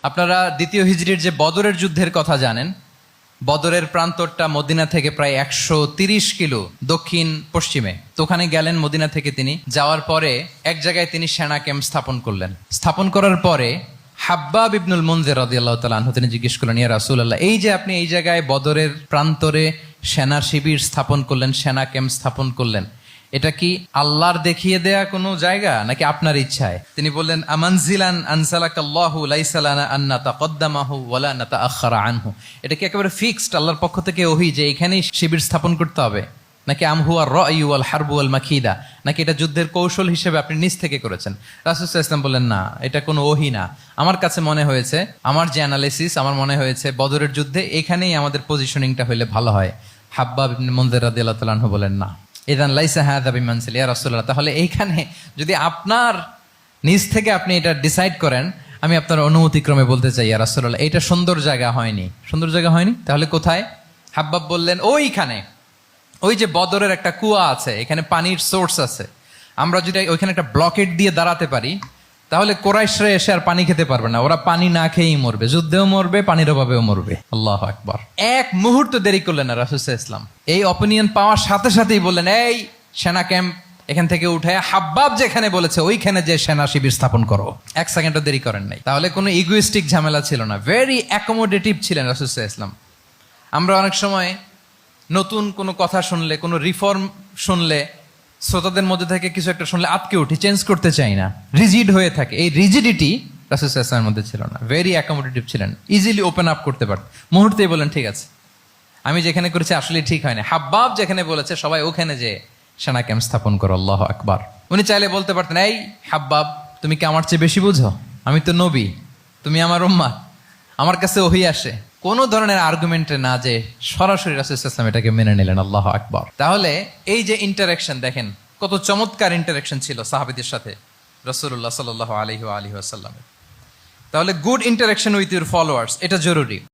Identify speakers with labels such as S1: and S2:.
S1: আপনারা দ্বিতীয় হিজরির যে বদরের যুদ্ধের কথা জানেন, বদরের প্রান্তরটা মদিনা থেকে প্রায় 130 কিলো দক্ষিণ পশ্চিমে। তো ওখানে গেলেন মদিনা থেকে তিনি। যাওয়ার পরে এক জায়গায় তিনি সেনা ক্যাম্প স্থাপন করলেন। স্থাপন করার পরে হাব্বাব ইবনুল মুনজির রাদিয়াল্লাহু তাআলা আনহু তিনি জিজ্ঞেস করলেন, ইয়া রাসূলুল্লাহ, এই যে আপনি এই জায়গায় বদরের প্রান্তরে সেনা শিবির স্থাপন করলেন, সেনা ক্যাম্প স্থাপন করলেন, এটা কি আল্লাহর দেখিয়ে দেয়া কোনো জায়গা নাকি আপনার ইচ্ছায়? তিনি বললেন, আমানজিলান আনসালাকাল্লাহু লাইসা লানা আন নাতাকদ্দামাহু ওয়ালা নাতাআখারা আনহু। এটা কি একেবারে ফিক্সড আল্লাহর পক্ষ থেকে ওহী যে এখানেই শিবির স্থাপন করতে হবে, নাকি আমহুয়া রায়ু ওয়াল হারবু ওয়াল মাকিদা, নাকি এটা যুদ্ধের কৌশল হিসেবে আপনি নিজ থেকে করেছেন? রাসূল সাল্লাল্লাহু আলাইহি ওয়াসাল্লাম বললেন, না, এটা কোনো ওহী না। আমার কাছে মনে হয়েছে, আমার যে অ্যানালিসিস, আমার মনে হয়েছে বদরের যুদ্ধে এখানেই আমাদের পজিশনিংটা হইলে ভালো হয়। হাব্বাব ইবনে মুনজির রাদিয়াল্লাহু তাআলা আনহু বলেন, না, ইদান লাইসা হাযা বিমানসিল ইয়া রাসূলুল্লাহ, তাহলে এইখানে যদি আপনার নিজ থেকে আপনি এটা ডিসাইড করেন, আমি আপনার অনুমতিক্রমে বলতে চাই ইয়া রাসূলুল্লাহ, এটা সুন্দর জায়গা হয়নি। সুন্দর জায়গা হয়নি? তাহলে কোথায়? হাব্বাব বললেন, ওইখানে, ওই যে বদরের একটা কুয়া আছে, এখানে পানির সোর্স আছে। আমরা যদি ওইখানে একটা ব্লকেট দিয়ে দাঁড়াতে পারি, তাহলে কোরাইশরা এসে আর পানি খেতে পারবে না। ওরা পানি না খেয়েই মরবে, যুদ্ধেও মরবে, পানির অভাবেও মরবে। আল্লাহু আকবার। এক মুহূর্ত দেরি করলেন না রাসূল সাল্লাল্লাহু আলাইহি ওয়াসাল্লাম। এই অপিনিয়ন পাওয়ার সাথে সাথেই বললেন, এই সেনা ক্যাম্প এখান থেকে উঠে হাব্বাব যেখানে বলেছে ওইখানে যে সেনা শিবির স্থাপন করো। এক সেকেন্ডও দেরি করেন নাই। তাহলে কোনো ইগোইস্টিক ঝামেলা ছিল না, ভেরি অ্যাকোমোডেটিভ ছিলেন রাসূল সাল্লাল্লাহু আলাইহি ওয়াসাল্লাম। আমরা অনেক সময় নতুন কোনো কথা শুনলে, কোনো রিফর্ম শুনলে, শ্রোতাদের মধ্যে থেকে কিছু একটা শুনলে আটকে উঠি, চেঞ্জ করতে চাই না, রিজিড হয়ে থাকে। এই রিজিডিটি রাসূল সাল্লাল্লাহু আলাইহি ওয়াসাল্লামের মধ্যে ছিল না। ভেরি অ্যাকোমোডেটিভ ছিলেন, ইজিলি ওপেন আপ করতে পারতেন। মুহূর্তেই বলেন, ঠিক আছে, আমি যেখানে করেছি আসলে ঠিক হয় না। হাব্বাব যেখানে বলেছে সবাই ওখানে যে সেনা ক্যাম্প স্থাপন করো। আল্লাহু আকবার। উনি চাইলে বলতে পারতেন, এই হাব্বাব, তুমি কি আমার চেয়ে বেশি বুঝো? আমি তো নবী, তুমি আমার উম্মাহ, আমার কাছে ওহী আসে। কোনো ধরনের আর্গুমেন্টে না যে সরাসরি রাসূল সাল্লাল্লাহু আলাইহি ওয়াসাল্লাম এটাকে মেনে নিলেন। আল্লাহু আকবার। তাহলে এই যে ইন্টারাকশন, দেখেন কত চমৎকার ইন্টারাকশন ছিল সাহাবীদের সাথে রাসূলুল্লাহ সাল্লাল্লাহু আলাইহি ওয়া আলিহি ওয়াসাল্লামের। তাহলে good interaction with your followers, এটা জরুরি।